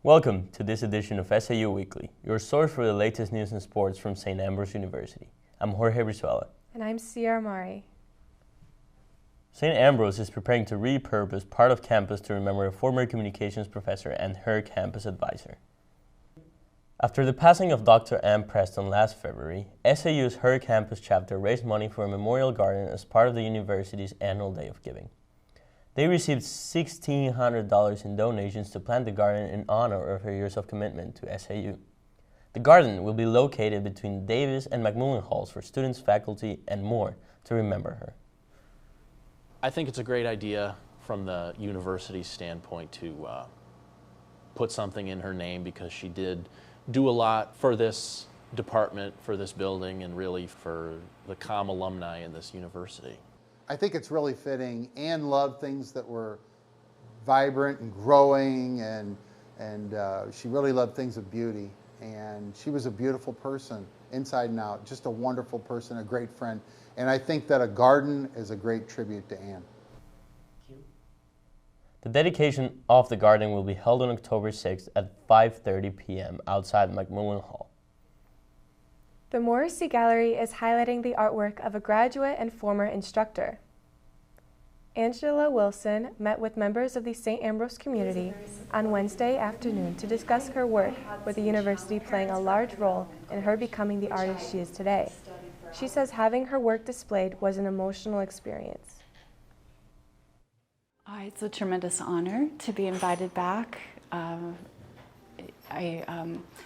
Welcome to this edition of SAU Weekly, your source for the latest news and sports from St. Ambrose University. I'm Jorge Brizuela. And I'm Sierra Mari. St. Ambrose is preparing to repurpose part of campus to remember a former communications professor and HerCampus advisor. After the passing of Dr. Ann Preston last February, SAU's HerCampus chapter raised money for a memorial garden as part of the university's annual Day of Giving. They received $1,600 in donations to plant the garden in honor of her years of commitment to SAU. The garden will be located between Davis and McMullen halls for students, faculty, and more to remember her. I think it's a great idea from the university's standpoint to put something in her name, because she did do a lot for this department, for this building, and really for the COM alumni in this university. I think it's really fitting. Anne loved things that were vibrant and growing, and she really loved things of beauty. And she was a beautiful person, inside and out, just a wonderful person, a great friend. And I think that a garden is a great tribute to Anne. The dedication of the garden will be held on October 6th at 5:30 p.m. outside McMullen Hall. The Morrissey Gallery is highlighting the artwork of a graduate and former instructor. Angela Wilson met with members of the St. Ambrose community on Wednesday afternoon to discuss her work, with the university playing a large role in her becoming the artist she is today. She says having her work displayed was an emotional experience. It's a tremendous honor to be invited back. I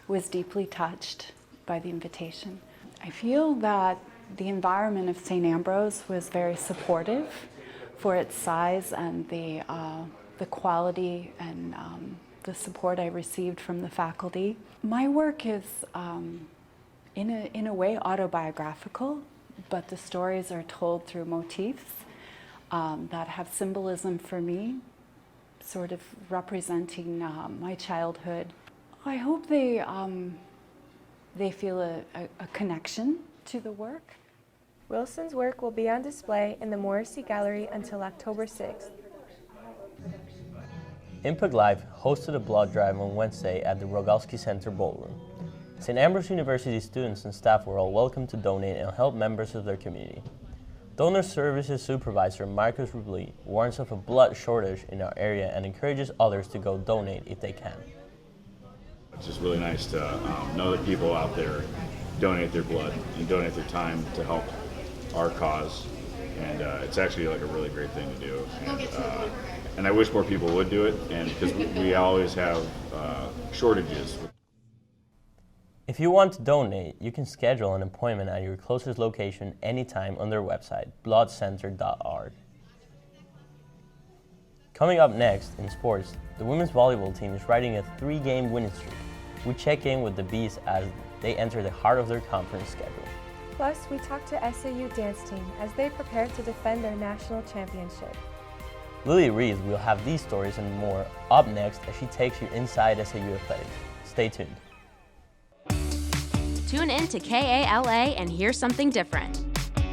was deeply touched by the invitation. I feel that the environment of St. Ambrose was very supportive for its size and the quality and the support I received from the faculty. My work is in a way autobiographical, but the stories are told through motifs that have symbolism for me, sort of representing my childhood. I hope they feel a connection to the work. Wilson's work will be on display in the Morrissey Gallery until October 6th. Impact Live hosted a blood drive on Wednesday at the Rogalski Center Ballroom. St. Ambrose University students and staff were all welcome to donate and help members of their community. Donor Services Supervisor Marcus Rubli warns of a blood shortage in our area and encourages others to go donate if they can. It's just really nice to know that people out there donate their blood and donate their time to help our cause, and it's actually like a really great thing to do. And I wish more people would do it, and because we always have shortages. If you want to donate, you can schedule an appointment at your closest location anytime on their website, bloodcenter.org. Coming up next in sports, the women's volleyball team is riding a 3-game winning streak. We check in with the Bees as they enter the heart of their conference schedule. Plus, we talk to SAU Dance team as they prepare to defend their national championship. Lily Reed will have these stories and more up next as she takes you inside SAU Athletics. Stay tuned. Tune in to KALA and hear something different.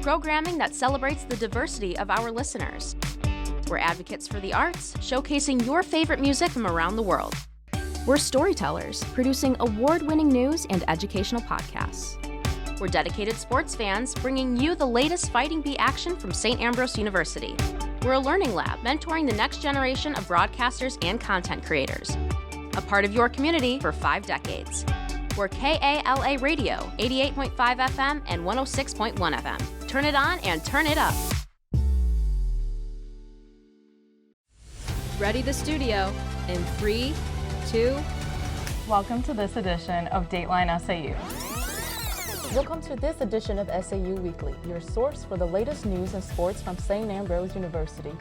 Programming that celebrates the diversity of our listeners. We're advocates for the arts, showcasing your favorite music from around the world. We're storytellers, producing award-winning news and educational podcasts. We're dedicated sports fans, bringing you the latest Fighting Bee action from St. Ambrose University. We're a learning lab, mentoring the next generation of broadcasters and content creators. A part of your community for 5 decades. We're KALA Radio, 88.5 FM and 106.1 FM. Turn it on and turn it up. Ready the studio in 3, 2. Welcome to this edition of Dateline SAU. Welcome to this edition of SAU Weekly, your source for the latest news and sports from St. Ambrose University.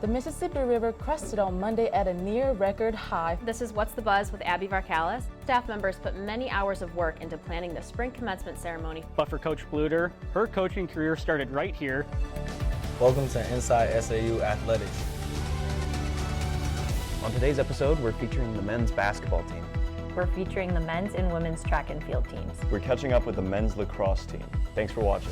The Mississippi River crested on Monday at a near-record high. This is What's the Buzz with Abby Varkalis. Staff members put many hours of work into planning the spring commencement ceremony. But for Coach Bluter, her coaching career started right here. Welcome to Inside SAU Athletics. On today's episode, we're featuring the men's basketball team. We're featuring the men's and women's track and field teams. We're catching up with the men's lacrosse team. Thanks for watching.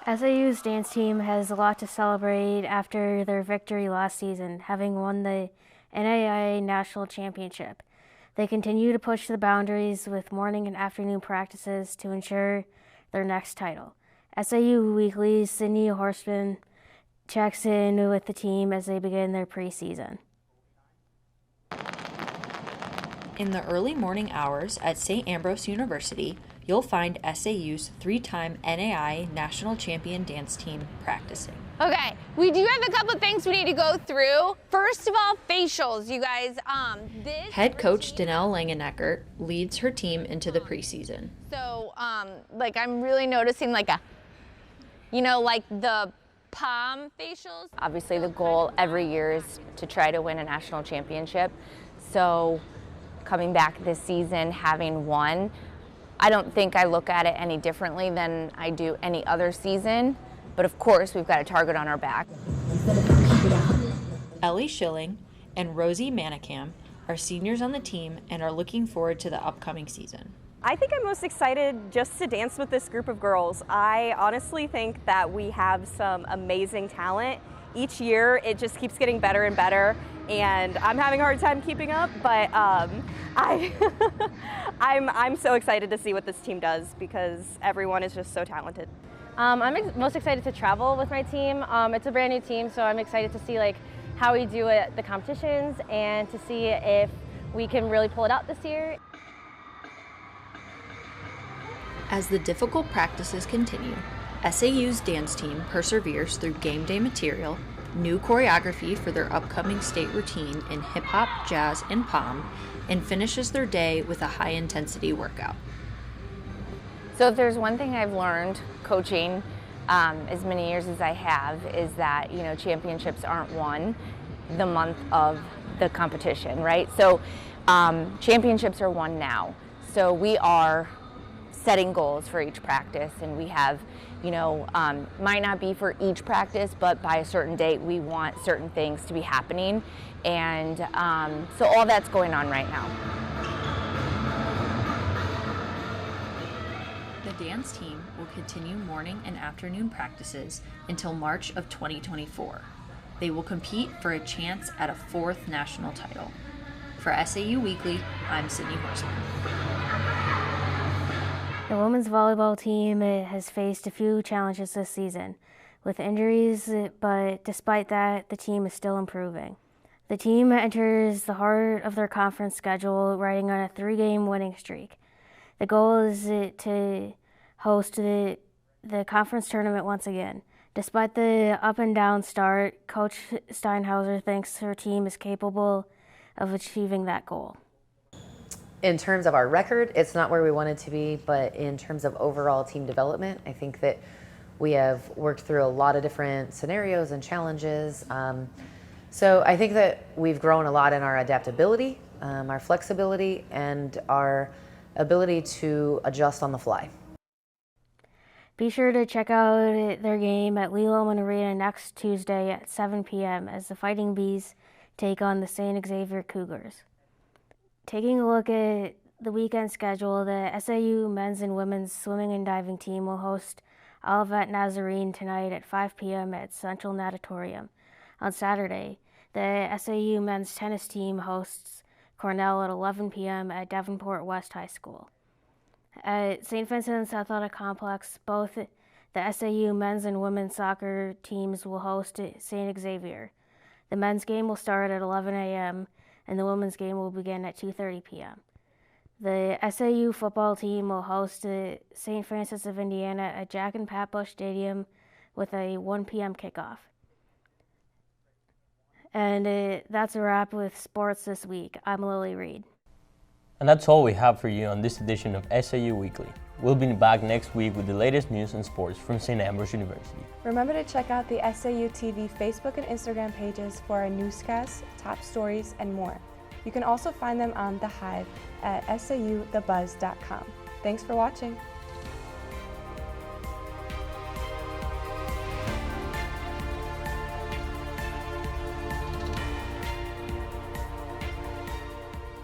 SAU's dance team has a lot to celebrate after their victory last season, having won the NAIA National Championship. They continue to push the boundaries with morning and afternoon practices to ensure their next title. SAU Weekly's Sydney Horseman checks in with the team as they begin their preseason. In the early morning hours at St. Ambrose University, you'll find SAU's 3-time NAIA National Champion dance team practicing. Okay, we do have a couple of things we need to go through. First of all, facials, you guys. Head coach Danelle Langeneckert leads her team into the preseason. So, I'm really noticing like the palm facials. Obviously, the goal every year is to try to win a national championship. So, coming back this season, having won, I don't think I look at it any differently than I do any other season. But of course, we've got a target on our back. Ellie Schilling and Rosie Manicam are seniors on the team and are looking forward to the upcoming season. I think I'm most excited just to dance with this group of girls. I honestly think that we have some amazing talent. Each year, it just keeps getting better and better, and I'm having a hard time keeping up, but I'm so excited to see what this team does because everyone is just so talented. I'm most excited to travel with my team. It's a brand new team, so I'm excited to see how we do at the competitions and to see if we can really pull it out this year. As the difficult practices continue, SAU's dance team perseveres through game day material, new choreography for their upcoming state routine in hip hop, jazz, and pom, and finishes their day with a high-intensity workout. So if there's one thing I've learned coaching as many years as I have is that, championships aren't won the month of the competition, right? So championships are won now. So we are setting goals for each practice, and we have, might not be for each practice, but by a certain date we want certain things to be happening. And so all that's going on right now. The dance team will continue morning and afternoon practices until March of 2024. They will compete for a chance at a 4th national title. For SAU Weekly, I'm Sydney Horseman. The women's volleyball team has faced a few challenges this season with injuries, but despite that, the team is still improving. The team enters the heart of their conference schedule riding on a 3-game winning streak. The goal is to host the conference tournament once again. Despite the up and down start, Coach Steinhauser thinks her team is capable of achieving that goal. In terms of our record, it's not where we want it to be, but in terms of overall team development, I think that we have worked through a lot of different scenarios and challenges. So I think that we've grown a lot in our adaptability, our flexibility, and our ability to adjust on the fly. Be sure to check out their game at Lee Loman Arena next Tuesday at 7 p.m. as the Fighting Bees take on the St. Xavier Cougars. Taking a look at the weekend schedule, the SAU men's and women's swimming and diving team will host Olivet Nazarene tonight at 5 p.m. at Central Natatorium. On Saturday, the SAU men's tennis team hosts Cornell at 11 p.m. at Davenport West High School. At St. Vincent's Athletic Complex, both the SAU men's and women's soccer teams will host St. Xavier. The men's game will start at 11 a.m. and the women's game will begin at 2:30 p.m. The SAU football team will host St. Francis of Indiana at Jack and Pat Bush Stadium with a 1 p.m. kickoff. And that's a wrap with sports this week. I'm Lily Reed. And that's all we have for you on this edition of SAU Weekly. We'll be back next week with the latest news and sports from St. Ambrose University. Remember to check out the SAUtv Facebook and Instagram pages for our newscasts, top stories, and more. You can also find them on The Hive at sauthebuzz.com. Thanks for watching.